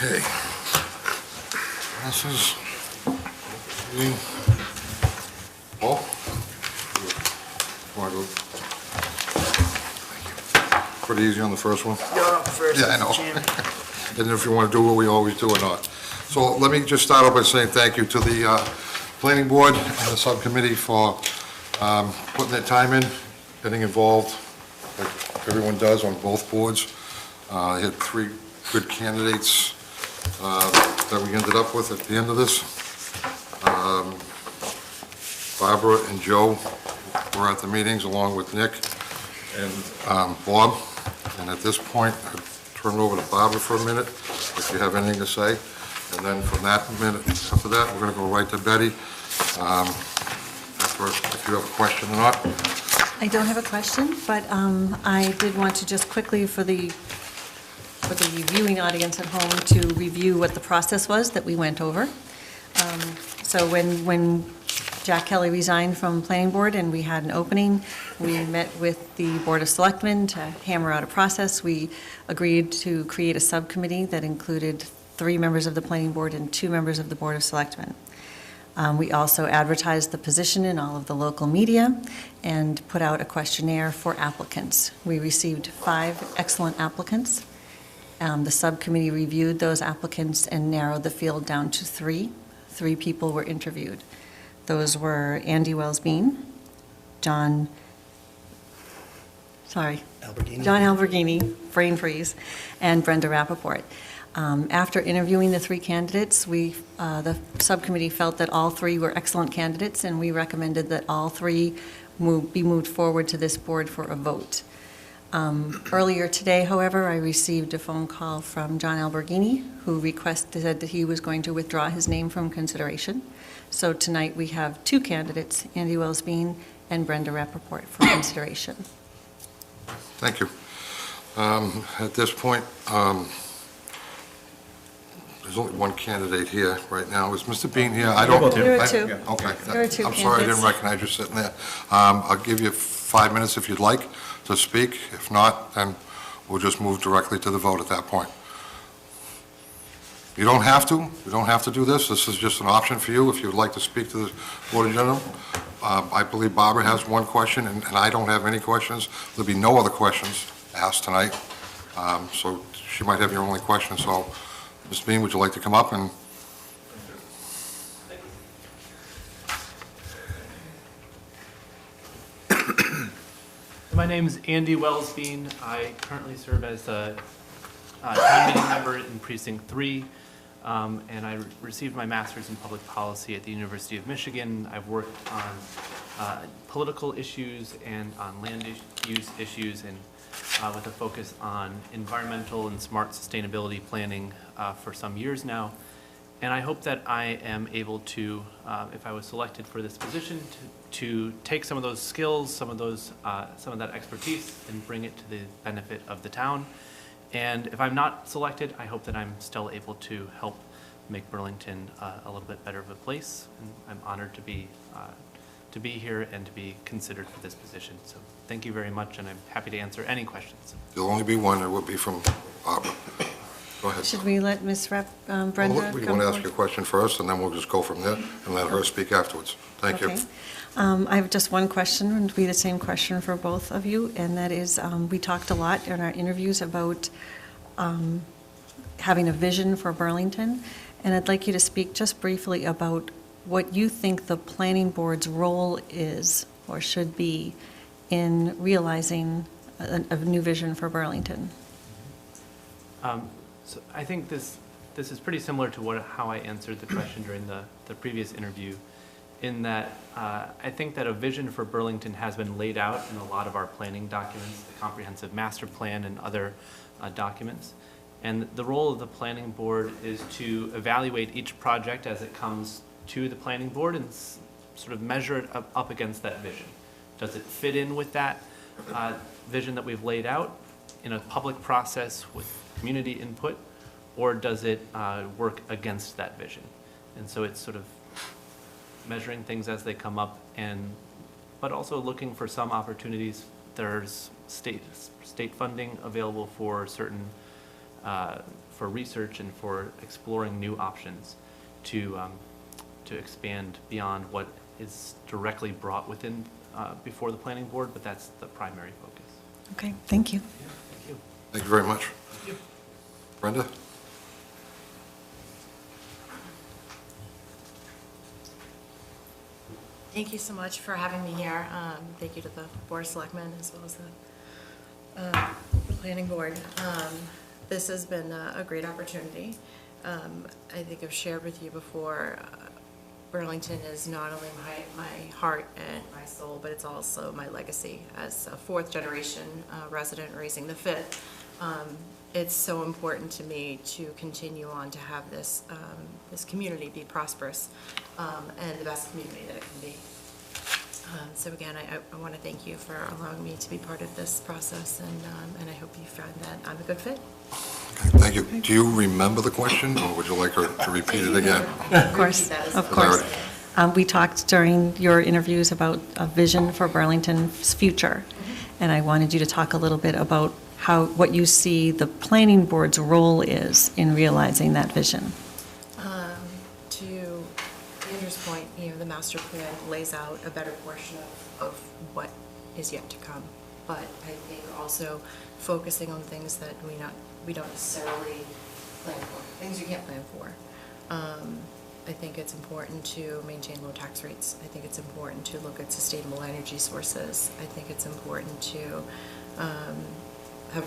Okay. This is Paul. Pretty easy on the first one. You're up first, Yeah, I know. Mr. Chairman. And if you want to do what we always do or not. So let me just start off by saying thank you to the planning board and the subcommittee for putting their time in, getting involved, like everyone does on both boards. I had 3 good candidates that we ended up with at the end of this. Barbara and Joe were at the meetings along with Nick and Bob. And at this point, I'll turn it over to Barbara for a minute, if you have anything to say. And then from that minute, after that, we're going to go right to Betty. First, if you have a question or not. I don't have a question, but I did want to just quickly, for the viewing audience at home, to review what the process was that we went over. So when Jack Kelly resigned from Planning Board and we had an opening, we met with the Board of Selectmen to hammer out a process. We agreed to create a subcommittee that included 3 members of the Planning Board and 2 members of the Board of Selectmen. We also advertised the position in all of the local media and put out a questionnaire for applicants. We received 5 excellent applicants. The subcommittee reviewed those applicants and narrowed the field down to 3. 3 people were interviewed. Those were Andy Wells-Bean, John Alberghini, brain freeze, and Brenda Rappaport. After interviewing the 3 candidates, the subcommittee felt that all 3 were excellent candidates, and we recommended that all 3 be moved forward to this board for a vote. Earlier today, however, I received a phone call from John Alberghini, who said that he was going to withdraw his name from consideration. So tonight we have 2 candidates, Andy Wells-Bean and Brenda Rappaport, for consideration. Thank you. At this point, there's only 1 candidate here right now. Is Mr. Bean here? I don't. There are 2. Okay. There are 2 I'm sorry, I candidates. didn't recognize you sitting there. I'll give you 5 minutes if you'd like to speak. If not, then we'll just move directly to the vote at that point. You don't have to. You don't have to do this. This is just an option for you if you'd like to speak to the Board of General. I believe Barbara has 1 question, and I don't have any questions. There'll be no other questions asked tonight. So she might have your only question. So, Ms. Bean, would you like to come up and... My name is Andy Wells-Bean. I currently serve as a town meeting member in Precinct 3, and I received my master's in public policy at the University of Michigan. I've worked on political issues and on land use issues, and with a focus on environmental and smart sustainability planning for some years now. And I hope that I am able to, if I was selected for this position, to take some of those skills, some of that expertise, and bring it to the benefit of the town. And if I'm not selected, I hope that I'm still able to help make Burlington a little bit better of a place. And I'm honored to be here and to be considered for this position. So thank you very much, and I'm happy to answer any questions. There'll only be 1. It will be from Barbara. Go ahead. Should we let Ms. Brenda We come want to ask forward? you a question first, and then we'll just go from there and let her speak afterwards. Thank you. Okay. I have just 1 question, and it'll be the same question for both of you, and that is, we talked a lot in our interviews about having a vision for Burlington, and I'd like you to speak just briefly about what you think the planning board's role is or should be in realizing a new vision for Burlington. So I think this is pretty similar to how I answered the question during the previous interview, in that I think that a vision for Burlington has been laid out in a lot of our planning documents, the comprehensive master plan and other documents. And the role of the planning board is to evaluate each project as it comes to the planning board and sort of measure it up against that vision. Does it fit in with that vision that we've laid out in a public process with community input, or does it work against that vision? And so it's sort of measuring things as they come up, but also looking for some opportunities. There's state funding available for certain for research and for exploring new options to expand beyond what is directly brought within, before the planning board, but that's the primary focus. Okay, thank you. Yeah, thank you. Thank you very much. Thank you. Brenda? Thank you so much for having me here. Thank you to the Board of Selectmen as well as the Planning Board. This has been a great opportunity. I think I've shared with you before, Burlington is not only my heart and my soul, but it's also my legacy as a fourth-generation resident raising the fifth. It's so important to me to continue on to have this community be prosperous and the best community that it can be. So again, I want to thank you for allowing me to be part of this process, and I hope you find that I'm a good fit. Okay, thank you. Do you remember the question, or would you like her to repeat it again? Of course, of course. We talked during your interviews about a vision for Burlington's future, and I wanted you to talk a little bit about what you see the planning board's role is in realizing that vision. To Andrew's point, the master plan lays out a better portion of what is yet to come. But I think also focusing on things that we don't necessarily plan for, things you can't plan for. I think it's important to maintain low tax rates. I think it's important to look at sustainable energy sources. I think it's important to have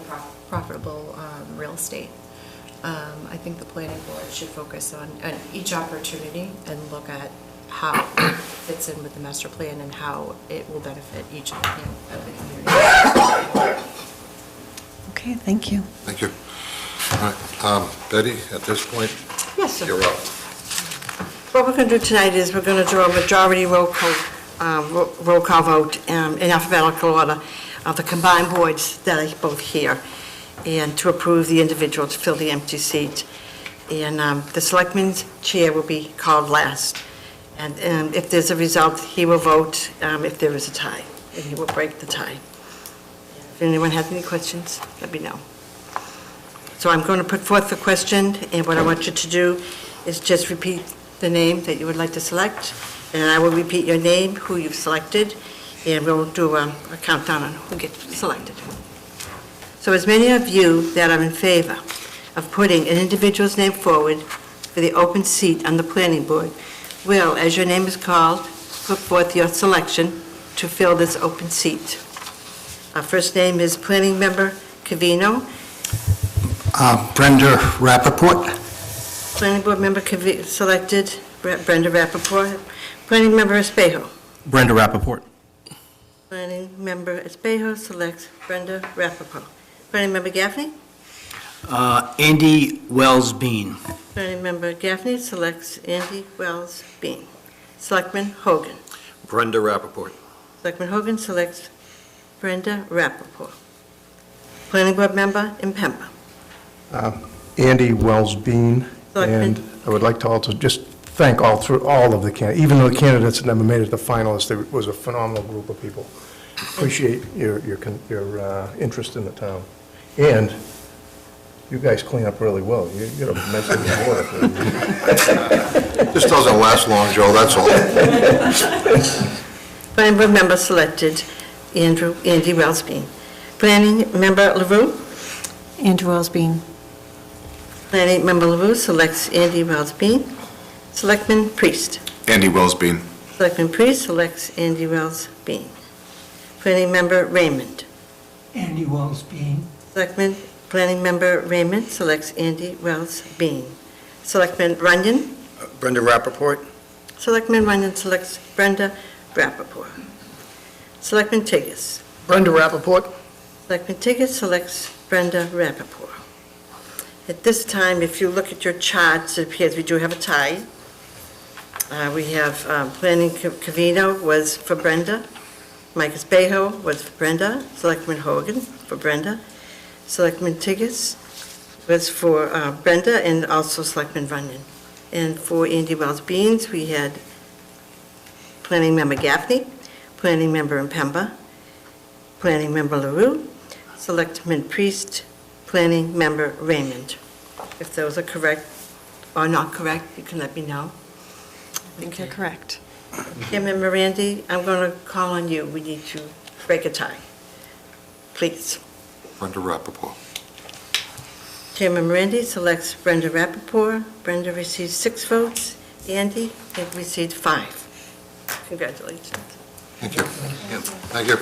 profitable real estate. I think the planning board should focus on each opportunity and look at how it fits in with the master plan and how it will benefit each of the community. Okay, thank you. Thank you. All right, Betty, at this point, Yes, sir. you're up. What we're going to do tonight is we're going to draw a majority roll call vote in alphabetical order of the combined boards that are both here, and to approve the individual to fill the empty seat. And the selectman's chair will be called last. And if there's a result, he will vote if there is a tie, and he will break the tie. If anyone has any questions, let me know. So I'm going to put forth the question, and what I want you to do is just repeat the name that you would like to select, and I will repeat your name, who you've selected, and we'll do a countdown on who gets selected. So as many of you that are in favor of putting an individual's name forward for the open seat on the planning board will, as your name is called, put forth your selection to fill this open seat. Our first name is Planning Member Covino. Brenda Rappaport. Planning Board Member selected Brenda Rappaport. Planning Member Espejo. Brenda Rappaport. Planning Member Espejo selects Brenda Rappaport. Planning Member Gaffney. Andy Wells Bean. Planning Member Gaffney selects Andy Wells Bean. Selectman Hogan. Brenda Rappaport. Selectman Hogan selects Brenda Rappaport. Planning Board Member Impemba. Andy Wells Bean. Selectman. And I would like to also just thank all of the candidates, even though the candidates never made it to finalists, it was a phenomenal group of people. Appreciate your interest in the town. And you guys clean up really well. You're a mess in the water. This doesn't last long, Joe, that's all. Planning Board Member selected Andy Wells Bean. Planning Member LaRue. Andrew Osbean. Planning Member LaRue selects Andy Wells Bean. Selectman Priest. Andy Wells Bean. Selectman Priest selects Andy Wells Bean. Planning Member Raymond. Andy Wells Bean. Planning Member Raymond selects Andy Wells Bean. Selectman Runyon. Brenda Rappaport. Selectman Runyon selects Brenda Rappaport. Selectman Tiggis. Brenda Rappaport. Selectman Tiggis selects Brenda Rappaport. At this time, if you look at your charts, it appears we do have a tie. We have Planning Covino was for Brenda. Mike Espejo was for Brenda. Selectman Hogan for Brenda. Selectman Tiggis was for Brenda, and also Selectman Runyon. And for Andy Wells Beans, we had Planning Member Gaffney, Planning Member Impemba, Planning Member LaRue, Selectman Priest, Planning Member Raymond. If those are correct or not correct, you can let me know. I think you're correct. Kim and Mirandy, I'm going to call on you. We need to break a tie. Please. Brenda Rappaport. Chairman Mirandy selects Brenda Rappaport. Brenda received 6 votes. Andy has received 5. Congratulations. Thank you. Thank you.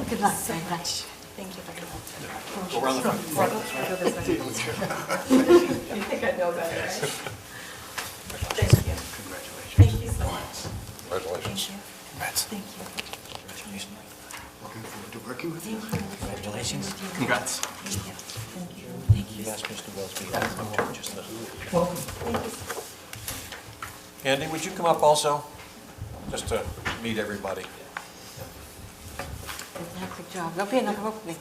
Good luck very much. Thank you very much. Go around the front. You think I know better, right? Thank you. Thank you so much. Congratulations. Thank you. Looking forward to working with you. Congratulations. Congrats. You've asked Mr. Wellesby to come up just to... Andy, would you come up also, just to meet everybody? Fantastic job. There'll be another opening.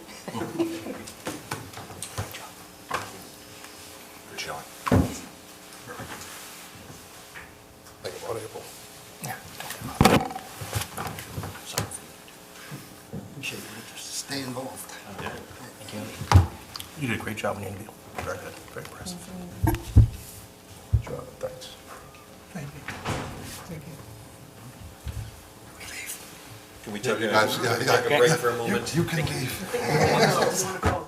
Good showing. Thank you, April. Appreciate your interest. Stay involved. Thank you. You did a great job, Andy. Very good, very impressive. Good job, thanks. Thank you. Thank you. Can we take Guys, yeah, take a break for a moment? You can leave. I want to call